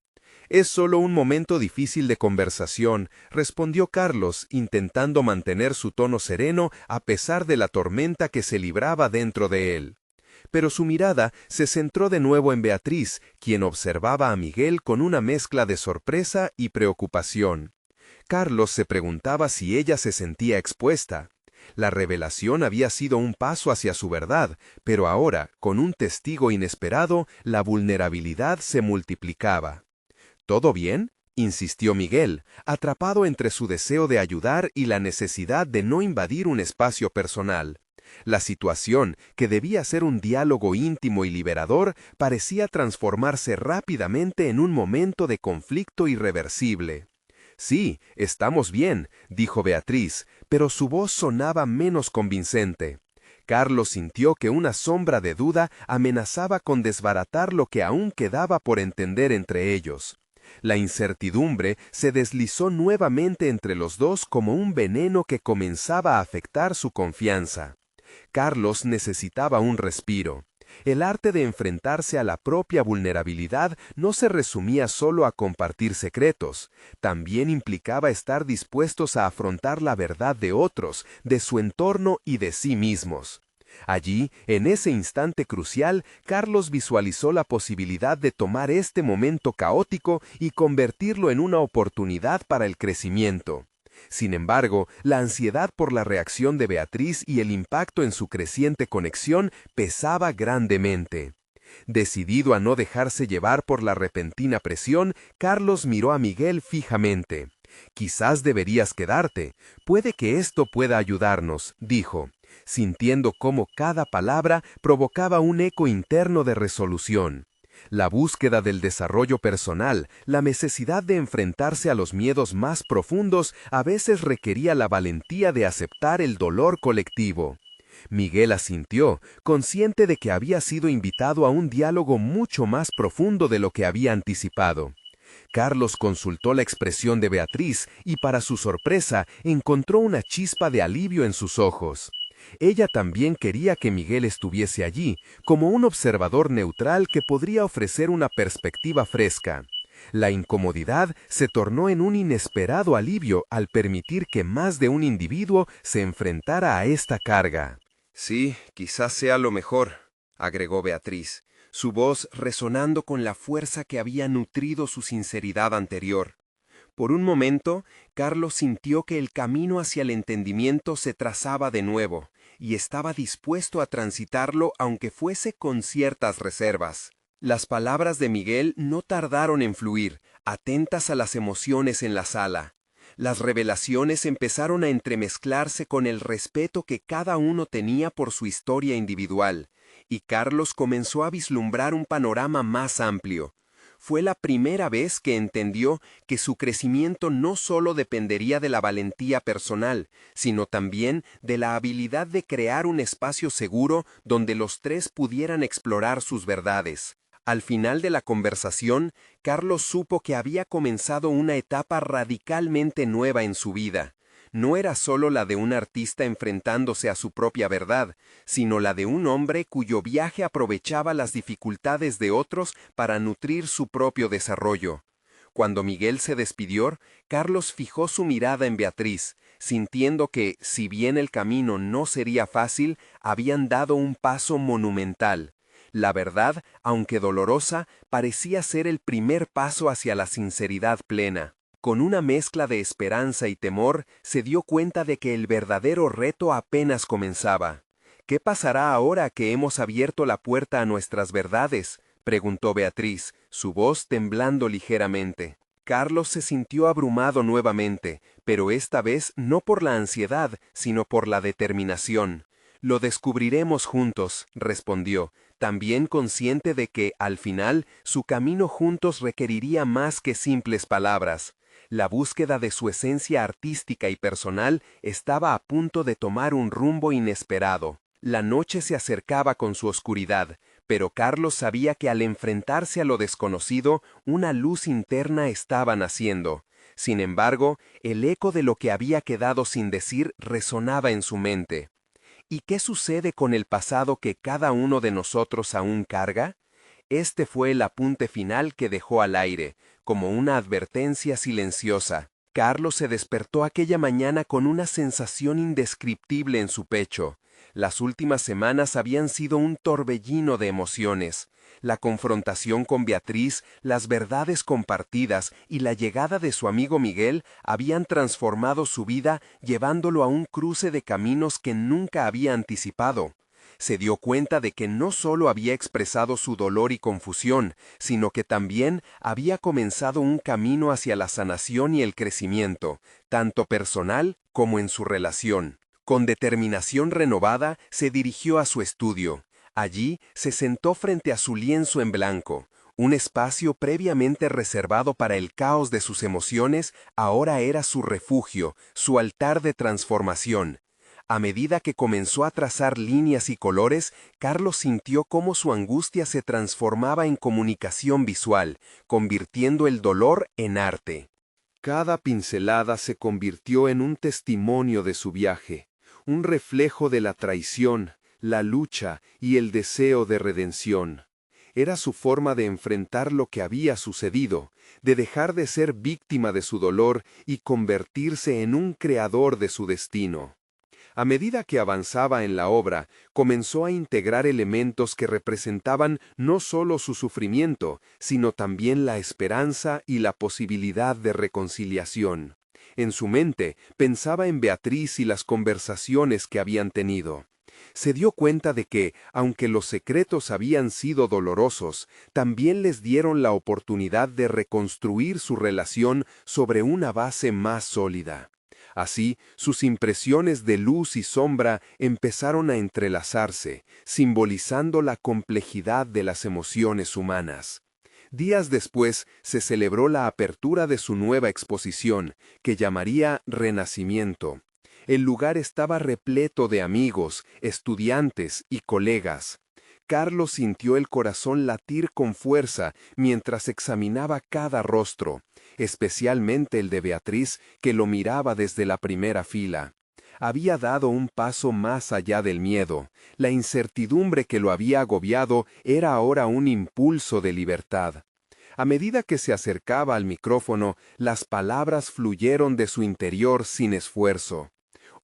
«Es solo un momento difícil de conversación», respondió Carlos, intentando mantener su tono sereno a pesar de la tormenta que se libraba dentro de él. Pero su mirada se centró de nuevo en Beatriz, quien observaba a Miguel con una mezcla de sorpresa y preocupación. Carlos se preguntaba si ella se sentía expuesta. La revelación había sido un paso hacia su verdad, pero ahora, con un testigo inesperado, la vulnerabilidad se multiplicaba. «¿Todo bien?», insistió Miguel, atrapado entre su deseo de ayudar y la necesidad de no invadir un espacio personal. La situación, que debía ser un diálogo íntimo y liberador, parecía transformarse rápidamente en un momento de conflicto irreversible. «Sí, estamos bien», dijo Beatriz, pero su voz sonaba menos convincente. Carlos sintió que una sombra de duda amenazaba con desbaratar lo que aún quedaba por entender entre ellos. La incertidumbre se deslizó nuevamente entre los dos como un veneno que comenzaba a afectar su confianza. Carlos necesitaba un respiro. El arte de enfrentarse a la propia vulnerabilidad no se resumía solo a compartir secretos, también implicaba estar dispuestos a afrontar la verdad de otros, de su entorno y de sí mismos. Allí, en ese instante crucial, Carlos visualizó la posibilidad de tomar este momento caótico y convertirlo en una oportunidad para el crecimiento. Sin embargo, la ansiedad por la reacción de Beatriz y el impacto en su creciente conexión pesaba grandemente. Decidido a no dejarse llevar por la repentina presión, Carlos miró a Miguel fijamente. «Quizás deberías quedarte. Puede que esto pueda ayudarnos», dijo, sintiendo cómo cada palabra provocaba un eco interno de resolución. La búsqueda del desarrollo personal, la necesidad de enfrentarse a los miedos más profundos, a veces requería la valentía de aceptar el dolor colectivo. Miguel asintió, consciente de que había sido invitado a un diálogo mucho más profundo de lo que había anticipado. Carlos consultó la expresión de Beatriz y, para su sorpresa, encontró una chispa de alivio en sus ojos. Ella también quería que Miguel estuviese allí, como un observador neutral que podría ofrecer una perspectiva fresca. La incomodidad se tornó en un inesperado alivio al permitir que más de un individuo se enfrentara a esta carga. «Sí, quizás sea lo mejor», agregó Beatriz, su voz resonando con la fuerza que había nutrido su sinceridad anterior. Por un momento, Carlos sintió que el camino hacia el entendimiento se trazaba de nuevo, y estaba dispuesto a transitarlo aunque fuese con ciertas reservas. Las palabras de Miguel no tardaron en fluir, atentas a las emociones en la sala. Las revelaciones empezaron a entremezclarse con el respeto que cada uno tenía por su historia individual, y Carlos comenzó a vislumbrar un panorama más amplio.
Fue la primera vez que entendió que su crecimiento no solo dependería de la valentía personal, sino también de la habilidad de crear un espacio seguro donde los tres pudieran explorar sus verdades. Al final de la conversación, Carlos supo que había comenzado una etapa radicalmente nueva en su vida. No era solo la de un artista enfrentándose a su propia verdad, sino la de un hombre cuyo viaje aprovechaba las dificultades de otros para nutrir su propio desarrollo. Cuando Miguel se despidió, Carlos fijó su mirada en Beatriz, sintiendo que, si bien el camino no sería fácil, habían dado un paso monumental. La verdad, aunque dolorosa, parecía ser el primer paso hacia la sinceridad plena. Con una mezcla de esperanza y temor, se dio cuenta de que el verdadero reto apenas comenzaba. ¿Qué pasará ahora que hemos abierto la puerta a nuestras verdades?, preguntó Beatriz, su voz temblando ligeramente. Carlos se sintió abrumado nuevamente, pero esta vez no por la ansiedad, sino por la determinación. Lo descubriremos juntos, respondió, también consciente de que, al final, su camino juntos requeriría más que simples palabras. La búsqueda de su esencia artística y personal estaba a punto de tomar un rumbo inesperado. La noche se acercaba con su oscuridad, pero Carlos sabía que al enfrentarse a lo desconocido, una luz interna estaba naciendo. Sin embargo, el eco de lo que había quedado sin decir resonaba en su mente. ¿Y qué sucede con el pasado que cada uno de nosotros aún carga? Este fue el apunte final que dejó al aire, como una advertencia silenciosa. Carlos se despertó aquella mañana con una sensación indescriptible en su pecho. Las últimas semanas habían sido un torbellino de emociones. La confrontación con Beatriz, las verdades compartidas y la llegada de su amigo Miguel habían transformado su vida, llevándolo a un cruce de caminos que nunca había anticipado. Se dio cuenta de que no solo había expresado su dolor y confusión, sino que también había comenzado un camino hacia la sanación y el crecimiento, tanto personal como en su relación. Con determinación renovada, se dirigió a su estudio. Allí se sentó frente a su lienzo en blanco. Un espacio previamente reservado para el caos de sus emociones, ahora era su refugio, su altar de transformación. A medida que comenzó a trazar líneas y colores, Carlos sintió cómo su angustia se transformaba en comunicación visual, convirtiendo el dolor en arte.
Cada pincelada se convirtió en un testimonio de su viaje, un reflejo de la traición, la lucha y el deseo de redención. Era su forma de enfrentar lo que había sucedido, de dejar de ser víctima de su dolor y convertirse en un creador de su destino. A medida que avanzaba en la obra, comenzó a integrar elementos que representaban no solo su sufrimiento, sino también la esperanza y la posibilidad de reconciliación. En su mente, pensaba en Beatriz y las conversaciones que habían tenido. Se dio cuenta de que, aunque los secretos habían sido dolorosos, también les dieron la oportunidad de reconstruir su relación sobre una base más sólida. Así, sus impresiones de luz y sombra empezaron a entrelazarse, simbolizando la complejidad de las emociones humanas. Días después se celebró la apertura de su nueva exposición, que llamaría Renacimiento. El lugar estaba repleto de amigos, estudiantes y colegas. Carlos sintió el corazón latir con fuerza mientras examinaba cada rostro, especialmente el de Beatriz, que lo miraba desde la primera fila. Había dado un paso más allá del miedo. La incertidumbre que lo había agobiado era ahora un impulso de libertad. A medida que se acercaba al micrófono, las palabras fluyeron de su interior sin esfuerzo.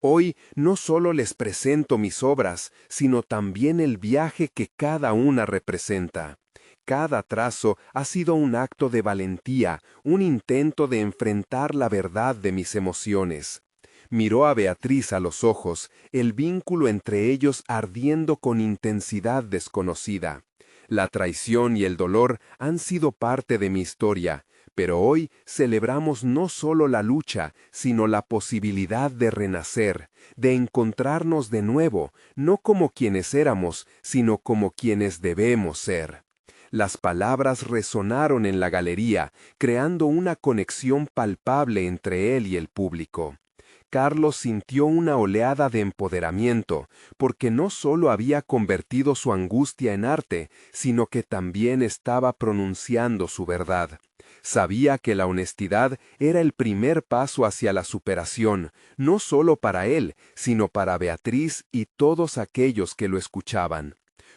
Hoy no solo les presento mis obras, sino también el viaje que cada una representa. Cada trazo ha sido un acto de valentía, un intento de enfrentar la verdad de mis emociones. Miró a Beatriz a los ojos, el vínculo entre ellos ardiendo con intensidad desconocida. La traición y el dolor han sido parte de mi historia, pero hoy celebramos no solo la lucha, sino la posibilidad de renacer, de encontrarnos de nuevo, no como quienes éramos, sino como quienes debemos ser.
Las palabras resonaron en la galería, creando una conexión palpable entre él y el público. Carlos sintió una oleada de empoderamiento, porque no solo había convertido su angustia en arte, sino que también estaba pronunciando su verdad. Sabía que la honestidad era el primer paso hacia la superación, no solo para él, sino para Beatriz y todos aquellos que lo escuchaban.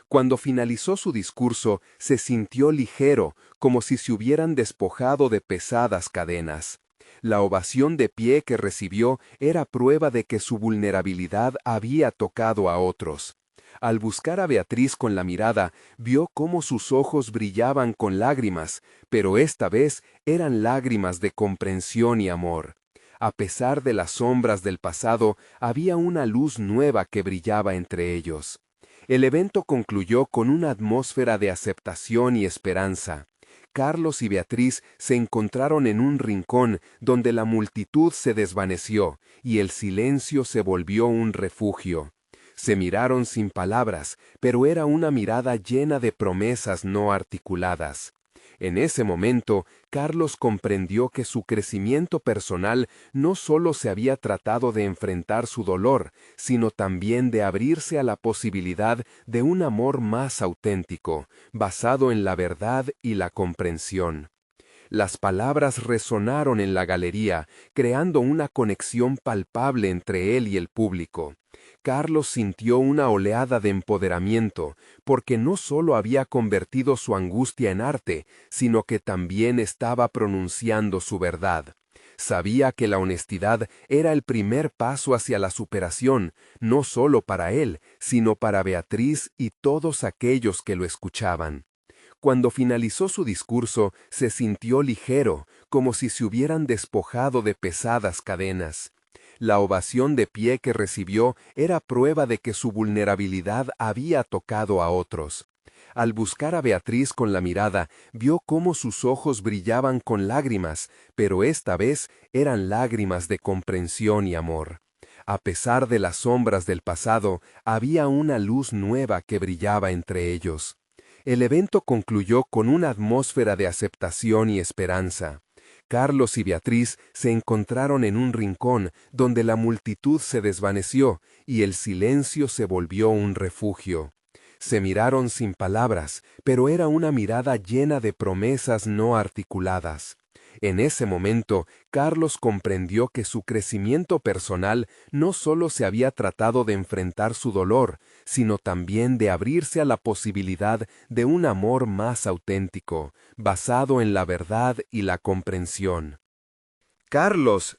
Cuando finalizó su discurso, se sintió ligero, como si se hubieran despojado de pesadas cadenas. La ovación de pie que recibió era prueba de que su vulnerabilidad había tocado a otros. Al buscar a Beatriz con la mirada, vio cómo sus ojos brillaban con lágrimas, pero esta vez eran lágrimas de comprensión y amor. A pesar de las sombras del pasado, había una luz nueva que brillaba entre ellos. El evento concluyó con una atmósfera de aceptación y esperanza. Carlos y Beatriz se encontraron en un rincón donde la multitud se desvaneció y el silencio se volvió un refugio. Se miraron sin palabras, pero era una mirada llena de promesas no articuladas. En ese momento, Carlos comprendió que su crecimiento personal no solo se había tratado de enfrentar su dolor, sino también de abrirse a la posibilidad de un amor más auténtico, basado en la verdad y la comprensión. Las palabras resonaron en la galería, creando una conexión palpable entre él y el público. Carlos sintió una oleada de empoderamiento, porque no solo había convertido su angustia en arte, sino que también estaba pronunciando su verdad. Sabía que la honestidad era el primer paso hacia la superación, no solo para él, sino para Beatriz y todos aquellos que lo escuchaban. Cuando finalizó su discurso, se sintió ligero, como si se hubieran despojado de pesadas cadenas. La ovación de pie que recibió era prueba de que su vulnerabilidad había tocado a otros. Al buscar a Beatriz con la mirada, vio cómo sus ojos brillaban con lágrimas, pero esta vez eran lágrimas de comprensión y amor. A pesar de las sombras del pasado, había una luz nueva que brillaba entre ellos. El evento concluyó con una atmósfera de aceptación y esperanza. Carlos y Beatriz se encontraron en un rincón donde la multitud se desvaneció y el silencio se volvió un refugio. Se miraron sin palabras, pero era una mirada llena de promesas no articuladas. En ese momento, Carlos comprendió que su crecimiento personal no solo se había tratado de enfrentar su dolor, sino también de abrirse a la posibilidad de un amor más auténtico, basado en la verdad y la comprensión.
Carlos,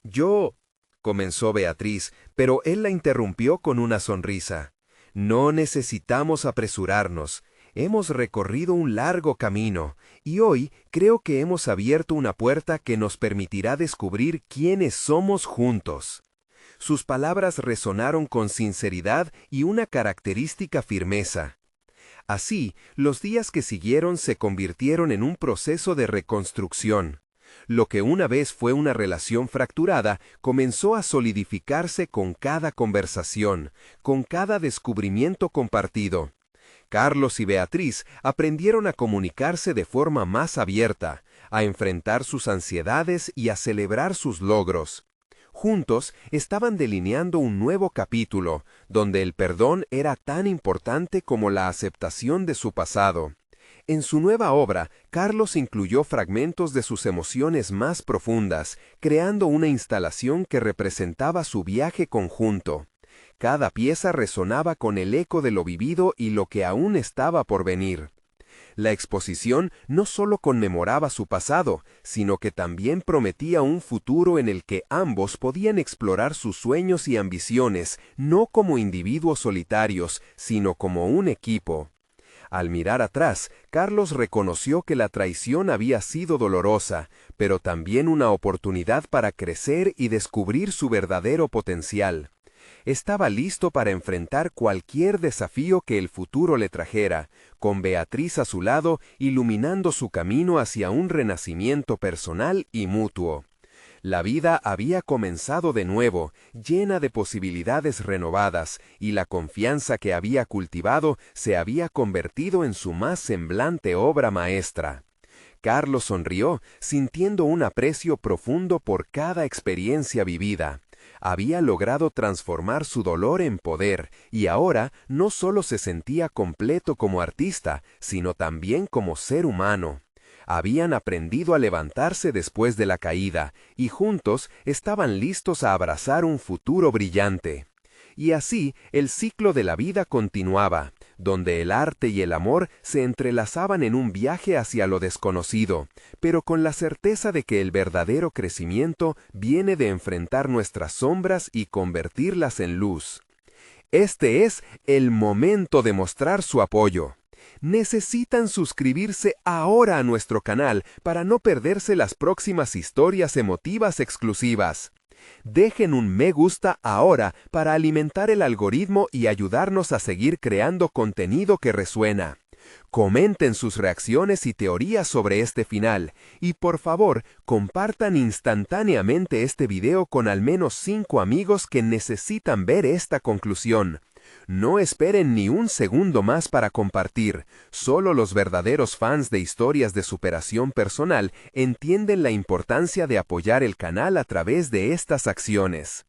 comenzó Beatriz, pero él la interrumpió con una sonrisa. No necesitamos apresurarnos. Hemos recorrido un largo camino, y hoy creo que hemos abierto una puerta que nos permitirá descubrir quiénes somos juntos. Sus palabras resonaron con sinceridad y una característica firmeza. Así, los días que siguieron se convirtieron en un proceso de reconstrucción. Lo que una vez fue una relación fracturada comenzó a solidificarse con cada conversación, con cada descubrimiento compartido. Carlos y Beatriz aprendieron a comunicarse de forma más abierta, a enfrentar sus ansiedades y a celebrar sus logros. Juntos estaban delineando un nuevo capítulo, donde el perdón era tan importante como la aceptación de su pasado. En su nueva obra, Carlos incluyó fragmentos de sus emociones más profundas, creando una instalación que representaba su viaje conjunto. Cada pieza resonaba con el eco de lo vivido y lo que aún estaba por venir. La exposición no solo conmemoraba su pasado, sino que también prometía un futuro en el que ambos podían explorar sus sueños y ambiciones, no como individuos solitarios, sino como un equipo. Al mirar atrás, Carlos reconoció que la traición había sido dolorosa, pero también una oportunidad para crecer y descubrir su verdadero potencial. Estaba listo para enfrentar cualquier desafío que el futuro le trajera, con Beatriz a su lado iluminando su camino hacia un renacimiento personal y mutuo.
La vida había comenzado de nuevo, llena de posibilidades renovadas, y la confianza que había cultivado se había convertido en su más semblante obra maestra. Carlos sonrió, sintiendo un aprecio profundo por cada experiencia vivida. Había logrado transformar su dolor en poder, y ahora no solo se sentía completo como artista, sino también como ser humano. Habían aprendido a levantarse después de la caída, y juntos estaban listos a abrazar un futuro brillante. Y así el ciclo de la vida continuaba, donde el arte y el amor se entrelazaban en un viaje hacia lo desconocido, pero con la certeza de que el verdadero crecimiento viene de enfrentar nuestras sombras y convertirlas en luz. Este es el momento de mostrar su apoyo. Necesitan suscribirse ahora a nuestro canal para no perderse las próximas historias emotivas exclusivas. Dejen un me gusta ahora para alimentar el algoritmo y ayudarnos a seguir creando contenido que resuena. Comenten sus reacciones y teorías sobre este final, y por favor, compartan instantáneamente este video con al menos 5 amigos que necesitan ver esta conclusión. No esperen ni un segundo más para compartir. Solo los verdaderos fans de historias de superación personal entienden la importancia de apoyar el canal a través de estas acciones.